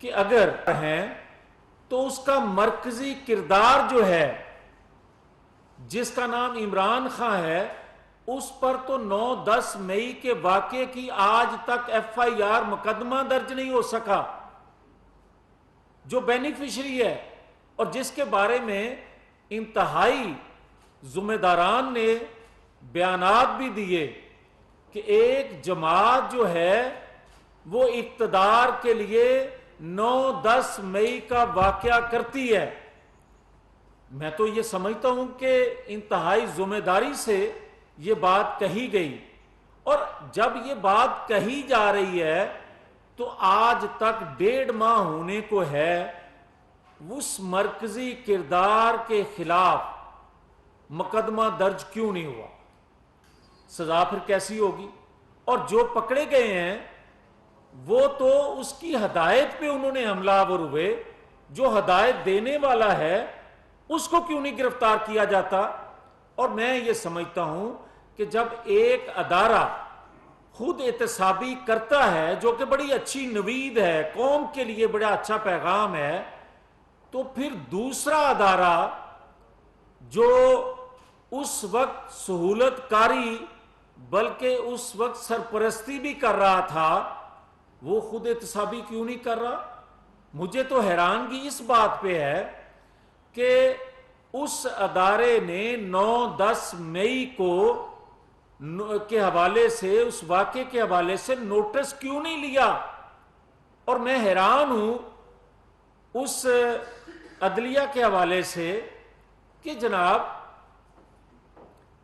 کہ اگر ہیں تو اس کا مرکزی کردار جو ہے جس کا نام عمران خان ہے، اس پر تو 9-10 مئی کے واقعے کی آج تک ایف آئی آر مقدمہ درج نہیں ہو سکا۔ جو بینیفیشری ہے اور جس کے بارے میں انتہائی ذمہ داران نے بیانات بھی دیے کہ ایک جماعت جو ہے وہ اقتدار کے لیے 9-10 مئی کا واقعہ کرتی ہے، میں تو یہ سمجھتا ہوں کہ انتہائی ذمہ داری سے یہ بات کہی گئی، اور جب یہ بات کہی جا رہی ہے تو آج تک 1.5 ماہ ہونے کو ہے، اس مرکزی کردار کے خلاف مقدمہ درج کیوں نہیں ہوا؟ سزا پھر کیسی ہوگی؟ اور جو پکڑے گئے ہیں وہ تو اس کی ہدایت پہ انہوں نے حملہ آور ہوئے، جو ہدایت دینے والا ہے اس کو کیوں نہیں گرفتار کیا جاتا؟ اور میں یہ سمجھتا ہوں کہ جب ایک ادارہ خود احتسابی کرتا ہے، جو کہ بڑی اچھی نوید ہے، قوم کے لیے بڑا اچھا پیغام ہے، تو پھر دوسرا ادارہ جو اس وقت سہولت کاری بلکہ اس وقت سرپرستی بھی کر رہا تھا، وہ خود احتسابی کیوں نہیں کر رہا؟ مجھے تو حیرانگی اس بات پہ ہے کہ اس ادارے نے 9-10 مئی کو کے حوالے سے، اس واقعے کے حوالے سے نوٹس کیوں نہیں لیا؟ اور میں حیران ہوں اس عدلیہ کے حوالے سے کہ جناب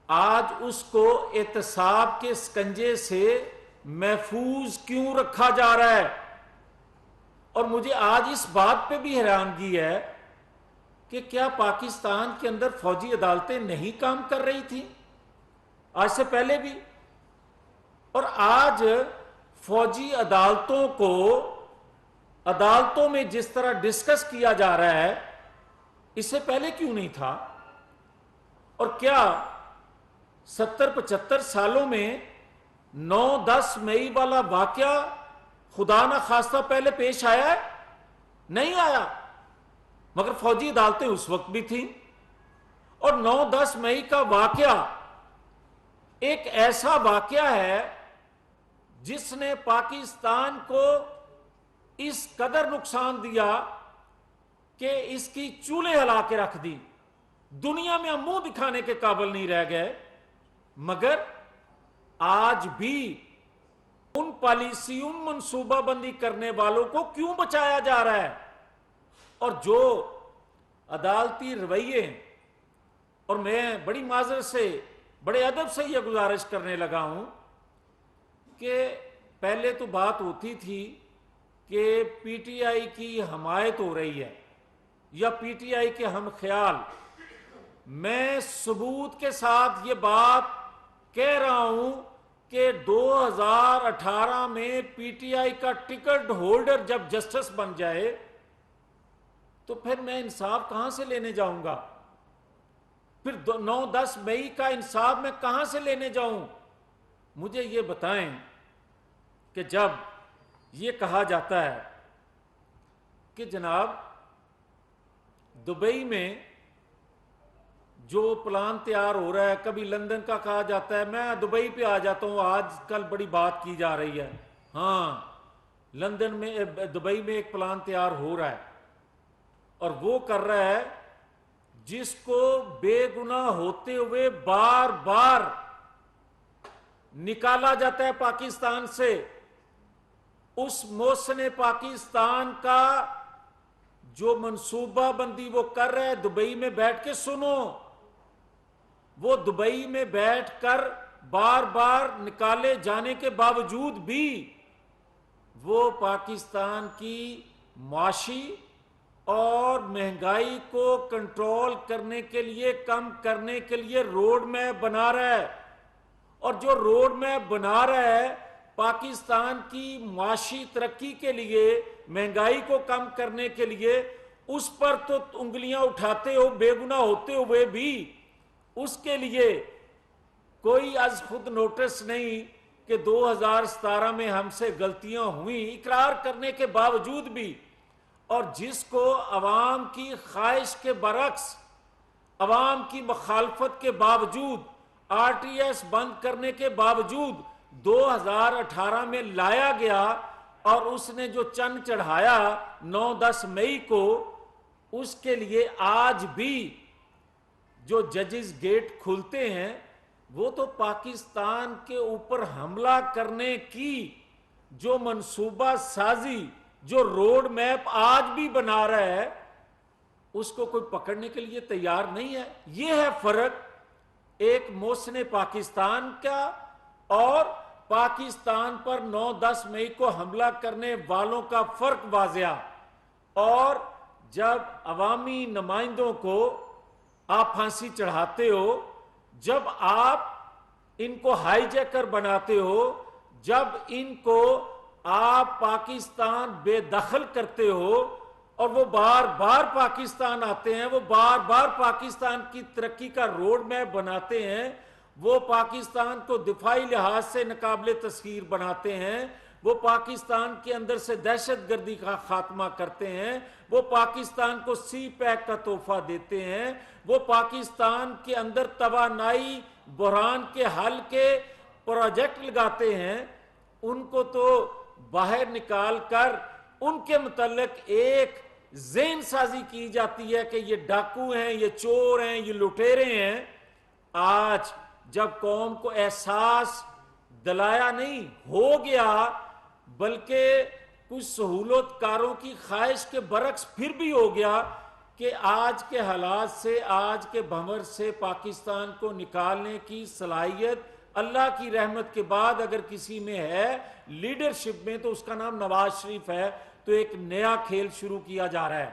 آج اس کو احتساب کے سکنجے سے محفوظ کیوں رکھا جا رہا ہے؟ اور مجھے آج اس بات پہ بھی حیرانگی ہے کہ کیا پاکستان کے اندر فوجی عدالتیں نہیں کام کر رہی تھیں آج سے پہلے بھی؟ اور آج فوجی عدالتوں کو عدالتوں میں جس طرح ڈسکس کیا جا رہا ہے، اس سے پہلے کیوں نہیں تھا؟ اور کیا 70-75 سالوں میں 9-10 مئی والا واقعہ خدا نہ خواستہ پہلے پیش آیا ہے؟ نہیں آیا، مگر فوجی عدالتیں اس وقت بھی تھیں۔ اور 9-10 مئی کا واقعہ ایک ایسا واقعہ ہے جس نے پاکستان کو اس قدر نقصان دیا کہ اس کی چولہے ہلا کے رکھ دی، دنیا میں ہم منہ دکھانے کے قابل نہیں رہ گئے۔ مگر آج بھی ان پالیسی، ان منصوبہ بندی کرنے والوں کو کیوں بچایا جا رہا ہے؟ اور جو عدالتی رویے، اور میں بڑی معذرت سے، بڑے ادب سے یہ گزارش کرنے لگا ہوں کہ پہلے تو بات ہوتی تھی کہ پی ٹی آئی کی حمایت ہو رہی ہے یا پی ٹی آئی کے ہم خیال، میں ثبوت کے ساتھ یہ بات کہہ رہا ہوں کہ 2018 میں پی ٹی آئی کا ٹکٹ ہولڈر جب جسٹس بن جائے تو پھر میں انصاف کہاں سے لینے جاؤں گا؟ پھر 9-10 مئی کا انصاف میں کہاں سے لینے جاؤں؟ مجھے یہ بتائیں کہ جب یہ کہا جاتا ہے کہ جناب دبئی میں جو پلان تیار ہو رہا ہے، کبھی لندن کا کہا جاتا ہے، میں دبئی پہ آ جاتا ہوں، آج کل بڑی بات کی جا رہی ہے، ہاں لندن میں، دبئی میں ایک پلان تیار ہو رہا ہے، اور وہ کر رہا ہے جس کو بے گناہ ہوتے ہوئے بار بار نکالا جاتا ہے پاکستان سے۔ اس محسن پاکستان کا جو منصوبہ بندی وہ کر رہے ہیں، دبئی میں بیٹھ کے سنو، وہ دبئی میں بیٹھ کر بار بار نکالے جانے کے باوجود بھی وہ پاکستان کی معاشی اور مہنگائی کو کنٹرول کرنے کے لیے، کم کرنے کے لیے روڈ میپ بنا رہا ہے۔ اور جو روڈ میپ بنا رہا ہے پاکستان کی معاشی ترقی کے لیے، مہنگائی کو کم کرنے کے لیے، اس پر تو انگلیاں اٹھاتے ہو بے گناہ ہوتے ہوئے بھی اس کے لیے کوئی از خود نوٹس نہیں کہ 2017 میں ہم سے غلطیاں ہوئیں، اقرار کرنے کے باوجود بھی اور جس کو عوام کی خواہش کے برعکس، عوام کی مخالفت کے باوجود، آر ٹی ایس بند کرنے کے باوجود 2018 میں لایا گیا، اور اس نے جو چن چڑھایا 9-10 مئی کو، اس کے لیے آج بھی جو ججز گیٹ کھلتے ہیں وہ تو پاکستان کے اوپر حملہ کرنے کی جو منصوبہ سازی، جو روڈ میپ آج بھی بنا رہا ہے، اس کو کوئی پکڑنے کے لیے تیار نہیں ہے۔ یہ ہے فرق ایک محسن پاکستان کا اور پاکستان پر 9-10 مئی کو حملہ کرنے والوں کا فرق واضح۔ اور جب عوامی نمائندوں کو آپ پھانسی چڑھاتے ہو، جب آپ ان کو ہائی جیکر بناتے ہو، جب ان کو آپ پاکستان بے دخل کرتے ہو، اور وہ بار بار پاکستان آتے ہیں، وہ بار بار پاکستان کی ترقی کا روڈ میپ بناتے ہیں، وہ پاکستان کو دفاعی لحاظ سے ناقابل تسخیر بناتے ہیں، وہ پاکستان کے اندر سے دہشت گردی کا خاتمہ کرتے ہیں، وہ پاکستان کو سی پیک کا تحفہ دیتے ہیں، وہ پاکستان کے اندر توانائی بحران کے حل کے پروجیکٹ لگاتے ہیں، ان کو تو باہر نکال کر ان کے متعلق ایک ذہن سازی کی جاتی ہے کہ یہ ڈاکو ہیں، یہ چور ہیں، یہ لٹیرے ہیں۔ آج جب قوم کو احساس دلایا نہیں ہو گیا، بلکہ کچھ سہولت کاروں کی خواہش کے برعکس پھر بھی ہو گیا کہ آج کے حالات سے، آج کے بھنور سے پاکستان کو نکالنے کی صلاحیت اللہ کی رحمت کے بعد اگر کسی میں ہے لیڈرشپ میں، تو اس کا نام نواز شریف ہے۔ تو ایک نیا کھیل شروع کیا جا رہا ہے۔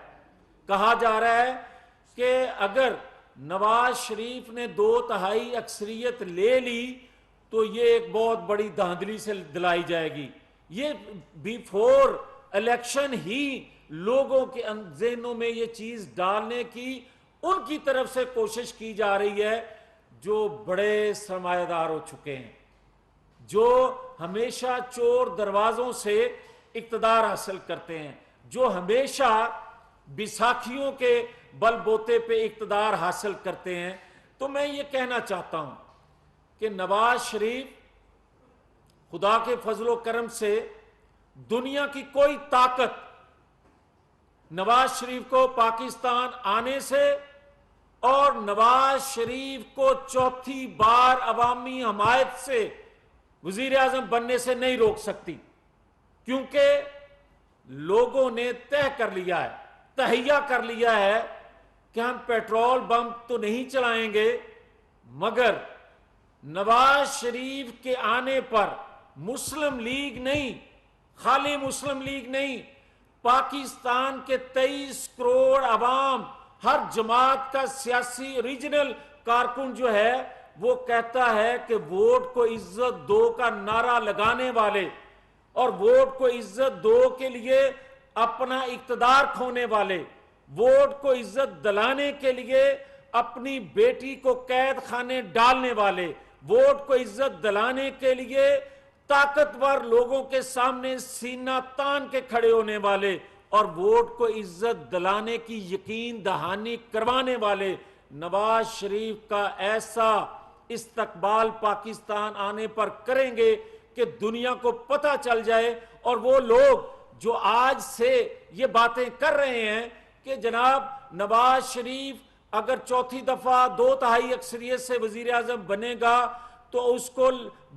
کہا جا رہا ہے کہ اگر نواز شریف نے 2/3 اکثریت لے لی تو یہ ایک بہت بڑی دھاندلی سے دلائی جائے گی۔ یہ بیفور الیکشن ہی لوگوں کے ذہنوں میں یہ چیز ڈالنے کی ان کی طرف سے کوشش کی جا رہی ہے جو بڑے سرمایہ دار ہو چکے ہیں، جو ہمیشہ چور دروازوں سے اقتدار حاصل کرتے ہیں، جو ہمیشہ بیساکھیوں کے بل بوتے پہ اقتدار حاصل کرتے ہیں۔ تو میں یہ کہنا چاہتا ہوں کہ نواز شریف خدا کے فضل و کرم سے دنیا کی کوئی طاقت نواز شریف کو پاکستان آنے سے اور نواز شریف کو چوتھی بار عوامی حمایت سے وزیر اعظم بننے سے نہیں روک سکتی، کیونکہ لوگوں نے طے کر لیا ہے، تہیہ کر لیا ہے کہ ہم پیٹرول بم تو نہیں چلائیں گے، مگر نواز شریف کے آنے پر مسلم لیگ نہیں، خالی مسلم لیگ نہیں، پاکستان کے 23 کروڑ عوام، ہر جماعت کا سیاسی ریجنل کارکن جو ہے وہ کہتا ہے کہ ووٹ کو عزت دو کا نعرہ لگانے والے اور ووٹ کو عزت دو کے لیے اپنا اقتدار کھونے والے، ووٹ کو عزت دلانے کے لیے اپنی بیٹی کو قید خانے ڈالنے والے، ووٹ کو عزت دلانے کے لیے طاقتور لوگوں کے سامنے سینہ تان کے کھڑے ہونے والے، اور ووٹ کو عزت دلانے کی یقین دہانی کروانے والے نواز شریف کا ایسا استقبال پاکستان آنے پر کریں گے کہ دنیا کو پتہ چل جائے۔ اور وہ لوگ جو آج سے یہ باتیں کر رہے ہیں کہ جناب نواز شریف اگر چوتھی دفعہ 2/3 اکثریت سے وزیر اعظم بنے گا تو اس کو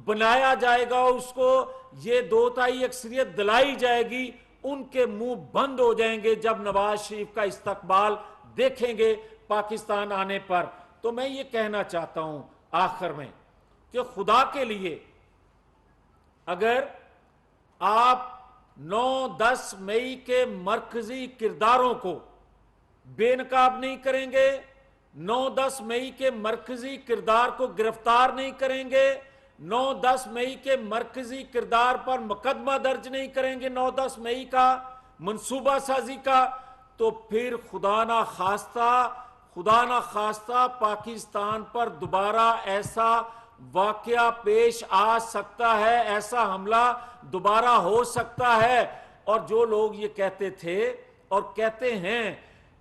بنایا جائے گا، اس کو یہ 2/3 اکثریت دلائی جائے گی، ان کے منہ بند ہو جائیں گے جب نواز شریف کا استقبال دیکھیں گے پاکستان آنے پر۔ تو میں یہ کہنا چاہتا ہوں آخر میں کہ خدا کے لیے اگر آپ 9-10 مئی کے مرکزی کرداروں کو بے نقاب نہیں کریں گے، 9-10 مئی کے مرکزی کردار کو گرفتار نہیں کریں گے، 9-10 مئی کے مرکزی کردار پر مقدمہ درج نہیں کریں گے، 9-10 مئی کا منصوبہ سازی کا، تو پھر خدا نہ خواستہ پاکستان پر دوبارہ ایسا واقعہ پیش آ سکتا ہے، ایسا حملہ دوبارہ ہو سکتا ہے۔ اور جو لوگ یہ کہتے تھے اور کہتے ہیں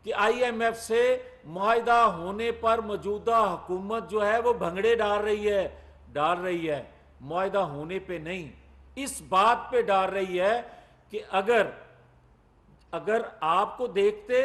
کہ آئی ایم ایف سے معاہدہ ہونے پر موجودہ حکومت جو ہے وہ بھنگڑے ڈال رہی ہے معاہدہ ہونے پہ نہیں، اس بات پہ ڈال رہی ہے کہ اگر آپ کو دیکھتے،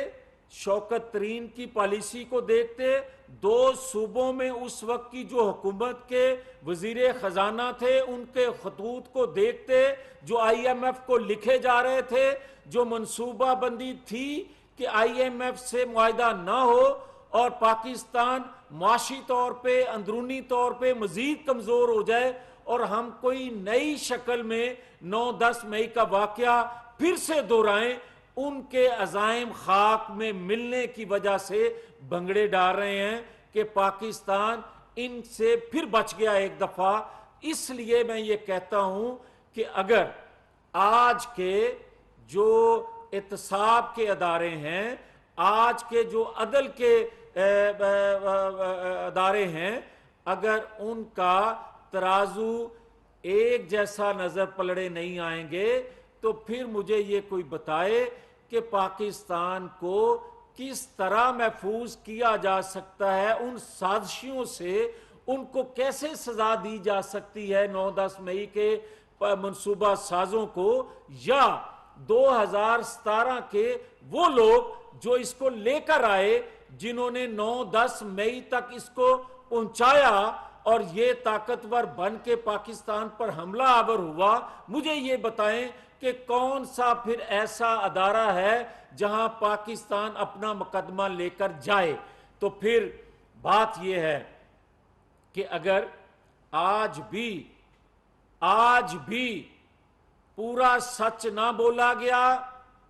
شوکت ترین کی پالیسی کو دیکھتے، دو صوبوں میں اس وقت کی جو حکومت کے وزیر خزانہ تھے ان کے خطوط کو دیکھتے جو آئی ایم ایف کو لکھے جا رہے تھے، جو منصوبہ بندی تھی کہ آئی ایم ایف سے معاہدہ نہ ہو اور پاکستان معاشی طور پہ، اندرونی طور پہ مزید کمزور ہو جائے اور ہم کوئی نئی شکل میں 9-10 مئی کا واقعہ پھر سے دہرائیں، ان کے عزائم خاک میں ملنے کی وجہ سے بھنگڑے ڈال رہے ہیں کہ پاکستان ان سے پھر بچ گیا ایک دفعہ۔ اس لیے میں یہ کہتا ہوں کہ اگر آج کے جو احتساب کے ادارے ہیں، آج کے جو عدل کے ادارے ہیں، اگر ان کا ترازو ایک جیسا نظر پلڑے نہیں آئیں گے تو پھر مجھے یہ کوئی بتائے کہ پاکستان کو کس طرح محفوظ کیا جا سکتا ہے ان سازشوں سے، ان کو کیسے سزا دی جا سکتی ہے 9-10 مئی کے منصوبہ سازوں کو، یا 2017 کے وہ لوگ جو اس کو لے کر آئے، جنہوں نے 9-10 مئی تک اس کو پہنچایا اور یہ طاقتور بن کے پاکستان پر حملہ آور ہوا، مجھے یہ بتائیں کہ کون سا پھر ایسا ادارہ ہے جہاں پاکستان اپنا مقدمہ لے کر جائے؟ تو پھر بات یہ ہے کہ اگر آج بھی پورا سچ نہ بولا گیا،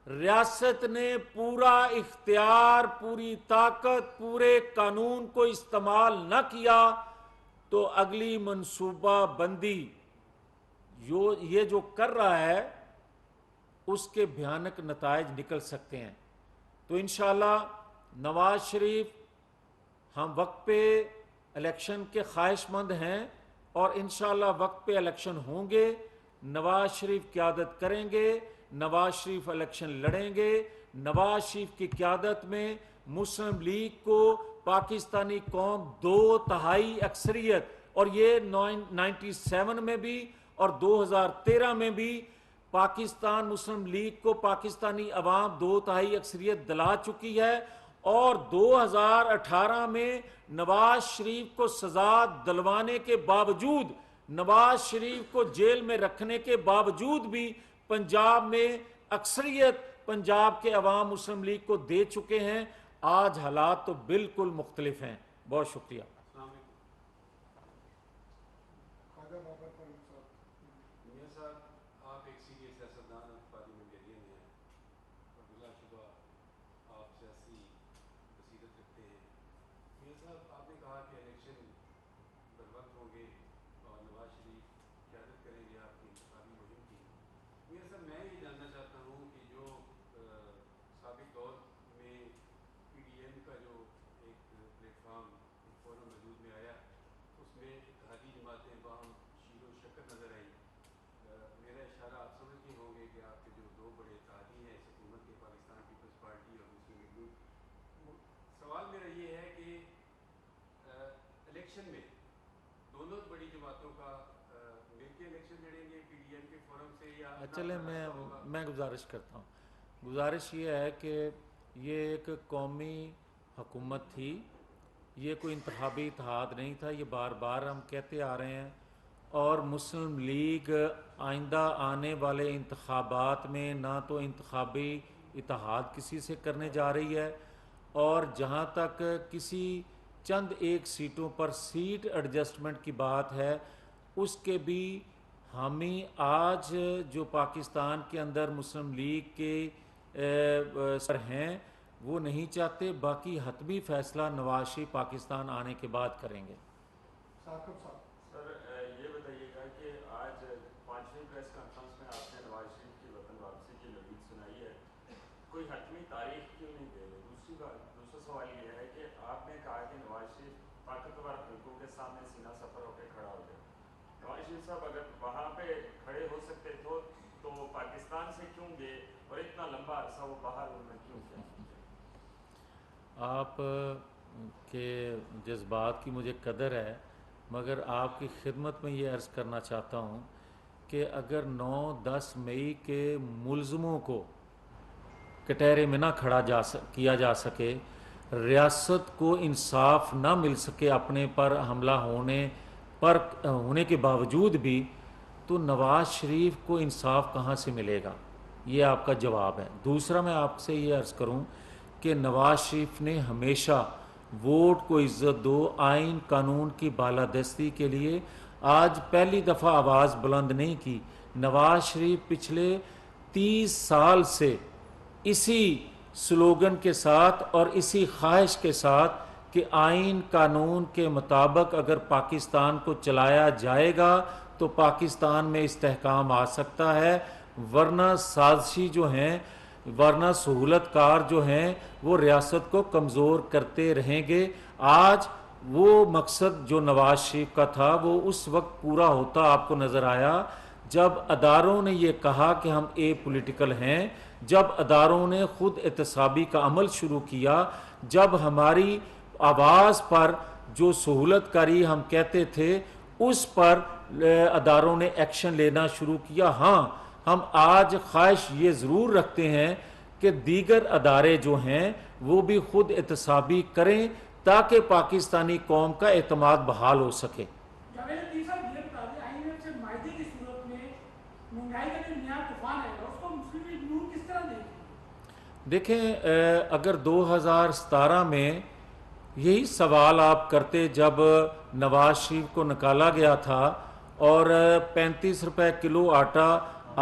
ریاست نے پورا اختیار، پوری طاقت، پورے قانون کو استعمال نہ کیا، تو اگلی منصوبہ بندی یہ جو کر رہا ہے اس کے بھیانک نتائج نکل سکتے ہیں۔ تو انشاءاللہ نواز شریف، ہم وقت پہ الیکشن کے خواہش مند ہیں اور انشاءاللہ وقت پہ الیکشن ہوں گے، نواز شریف قیادت کریں گے، نواز شریف الیکشن لڑیں گے، نواز شریف کی قیادت میں مسلم لیگ کو پاکستانی قوم 2/3 اکثریت، اور یہ 97 میں بھی اور 2013 میں بھی پاکستان مسلم لیگ کو پاکستانی عوام 2/3 اکثریت دلا چکی ہے، اور 2018 میں نواز شریف کو سزا دلوانے کے باوجود، نواز شریف کو جیل میں رکھنے کے باوجود بھی پنجاب میں اکثریت پنجاب کے عوام مسلم لیگ کو دے چکے ہیں۔ آج حالات تو بالکل مختلف ہیں۔ بہت شکریہ۔ میاں صاحب، آپ ایک سینئر سیاستدان پارلیمنٹیرین ہیں اور بلا شبہ آپ سیاسی بصیرت رکھتے ہیں۔ میاں صاحب، آپ نے کہا کہ الیکشن بر وقت ہوں گے اور نواز شریف قیادت کریں گے آپ کی انتخابی مہم کی۔ میاں صاحب، میں یہ جاننا چاہتا ہوں کہ جو سابق دور میں پی ڈی ایم کا جو ایک پلیٹ فارم، ایک فورم وجود میں آیا، اس میں اتحادی جماعتیں باہم شیر و شکر نظر آئیں۔ میرا اشارہ آپ سمجھتے ہوں گے کہ آپ کے جو دو بڑے اتحادی ہیں اس حکومت کے، پاکستان پیپلز پارٹی اور مسلم لیگ۔ سوال میرا یہ ہے کہ الیکشن میں دونوں بڑی جماعتوں کا مل کے الیکشن لڑیں گے پی ڈی ایم کے فورم سے، یا چلیں میں گزارش کرتا ہوں۔ گزارش یہ ہے کہ یہ ایک قومی حکومت تھی، یہ کوئی انتخابی اتحاد نہیں تھا، یہ بار بار ہم کہتے آ رہے ہیں، اور مسلم لیگ آئندہ آنے والے انتخابات میں نہ تو انتخابی اتحاد کسی سے کرنے جا رہی ہے، اور جہاں تک کسی چند ایک سیٹوں پر سیٹ ایڈجسٹمنٹ کی بات ہے، اس کے بھی حامی آج جو پاکستان کے اندر مسلم لیگ کے سر ہیں وہ نہیں چاہتے۔ باقی حتمی فیصلہ نواز شریف پاکستان آنے کے بعد کریں گے۔ سر یہ بتائیے گا کہ آج 5ویں پریس کانفرنس میں آپ نے نواز شریف کی وطن واپسی کی لبیت سنائی ہے، کوئی حتمی تاریخ کیوں نہیں دے رہے؟ دوسرا سوال یہ ہے کہ آپ نے کہا کہ نواز شریف طاقتور حلقوں کے سامنے سینہ سفر ہو کے کھڑا ہو جائے۔ نواز شریف صاحب اگر وہاں پہ کھڑے ہو سکتے تو پاکستان سے کیوں گئے اور اتنا لمبا عرصہ وہ باہر انہوں نے کیوں کیا؟ آپ کے جذبات کی مجھے قدر ہے، مگر آپ کی خدمت میں یہ عرض کرنا چاہتا ہوں کہ اگر 9-10 مئی کے ملزموں کو کٹہرے میں نہ کیا جا سکے، ریاست کو انصاف نہ مل سکے اپنے پر حملہ ہونے کے باوجود بھی، تو نواز شریف کو انصاف کہاں سے ملے گا؟ یہ آپ کا جواب ہے۔ دوسرا میں آپ سے یہ عرض کروں کہ نواز شریف نے ہمیشہ ووٹ کو عزت دو، آئین قانون کی بالادستی کے لیے آج پہلی دفعہ آواز بلند نہیں کی۔ نواز شریف پچھلے 30 سال سے اسی سلوگن کے ساتھ اور اسی خواہش کے ساتھ کہ آئین قانون کے مطابق اگر پاکستان کو چلایا جائے گا تو پاکستان میں استحکام آ سکتا ہے، ورنہ سازشی جو ہیں، ورنہ سہولت کار جو ہیں وہ ریاست کو کمزور کرتے رہیں گے۔ آج وہ مقصد جو نواز شریف کا تھا وہ اس وقت پورا ہوتا آپ کو نظر آیا جب اداروں نے یہ کہا کہ ہم اے پولیٹیکل ہیں، جب اداروں نے خود احتسابی کا عمل شروع کیا، جب ہماری آواز پر جو سہولت کاری ہم کہتے تھے اس پر اداروں نے ایکشن لینا شروع کیا۔ ہاں، ہم آج خواہش یہ ضرور رکھتے ہیں کہ دیگر ادارے جو ہیں وہ بھی خود احتسابی کریں تاکہ پاکستانی قوم کا اعتماد بحال ہو سکے۔ دیکھیں، اگر 2017 میں یہی سوال آپ کرتے جب نواز شریف کو نکالا گیا تھا اور 35 روپے کلو آٹا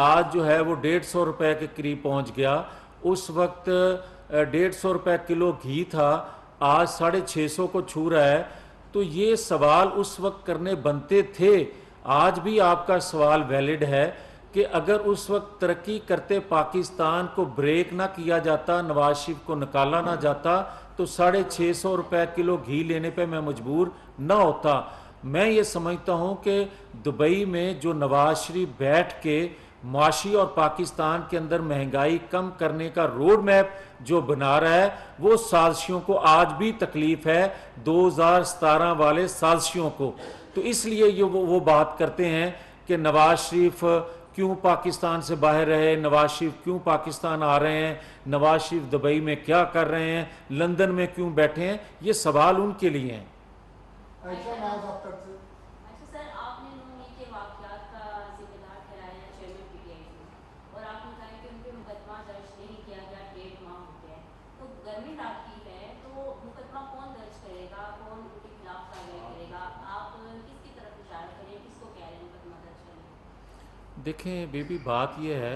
آج جو ہے وہ 150 روپے کے قریب پہنچ گیا، اس وقت 150 روپے کلو گھی تھا، آج 650 کو چھو رہا ہے، تو یہ سوال اس وقت کرنے بنتے تھے۔ آج بھی آپ کا سوال ویلڈ ہے کہ اگر اس وقت ترقی کرتے پاکستان کو بریک نہ کیا جاتا، نواز شریف کو نکالا نہ جاتا تو 650 روپے کلو گھی لینے پہ میں مجبور نہ ہوتا۔ میں یہ سمجھتا ہوں کہ دبئی میں جو نواز شریف بیٹھ کے معاشی اور پاکستان کے اندر مہنگائی کم کرنے کا روڈ میپ جو بنا رہا ہے وہ سازشیوں کو آج بھی تکلیف ہے، 2017 والے سازشیوں کو۔ تو اس لیے یہ وہ بات کرتے ہیں کہ نواز شریف کیوں پاکستان سے باہر رہے، نواز شریف کیوں پاکستان آ رہے ہیں، نواز شریف دبئی میں کیا کر رہے ہیں، لندن میں کیوں بیٹھے ہیں، یہ سوال ان کے لیے ہیں۔ اچھا سر، آپ نے 9 مئی کے واقعات کا ذمہ دار ٹھہرایا چیئرمین پی ٹی آئی کو، اور آپ نے کہا کہ ان پہ مقدمہ درج نہیں کیا گیا، 1.5 ماہ ہو گیا ہے، تو گورنمنٹ آپ کی ہے تو مقدمہ کون درج کرے گا، کون ان کے خلاف کارروائی کرے گا؟ آپ کس کی طرف اشارہ کریں، کس کو کہہ رہے ہیں مقدمہ درج کریں؟ دیکھیں بی بی، بات یہ ہے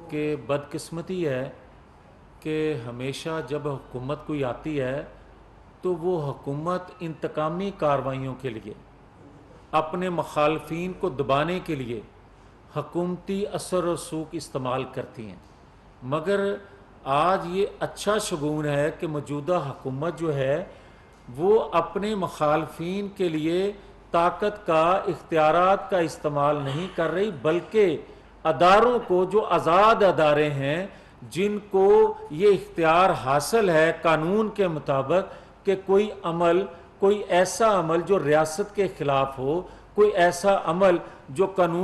کہ بدقسمتی ہے کہ ہمیشہ جب حکومت کوئی آتی ہے تو وہ حکومت انتقامی کارروائیوں کے لیے، اپنے مخالفین کو دبانے کے لیے حکومتی اثر و رسوخ استعمال کرتی ہیں، مگر آج یہ اچھا شگون ہے کہ موجودہ حکومت جو ہے وہ اپنے مخالفین کے لیے طاقت کا، اختیارات کا استعمال نہیں کر رہی، بلکہ اداروں کو، جو آزاد ادارے ہیں جن کو یہ اختیار حاصل ہے قانون کے مطابق کہ کوئی ایسا عمل جو ریاست کے خلاف ہو، کوئی ایسا عمل جو قانون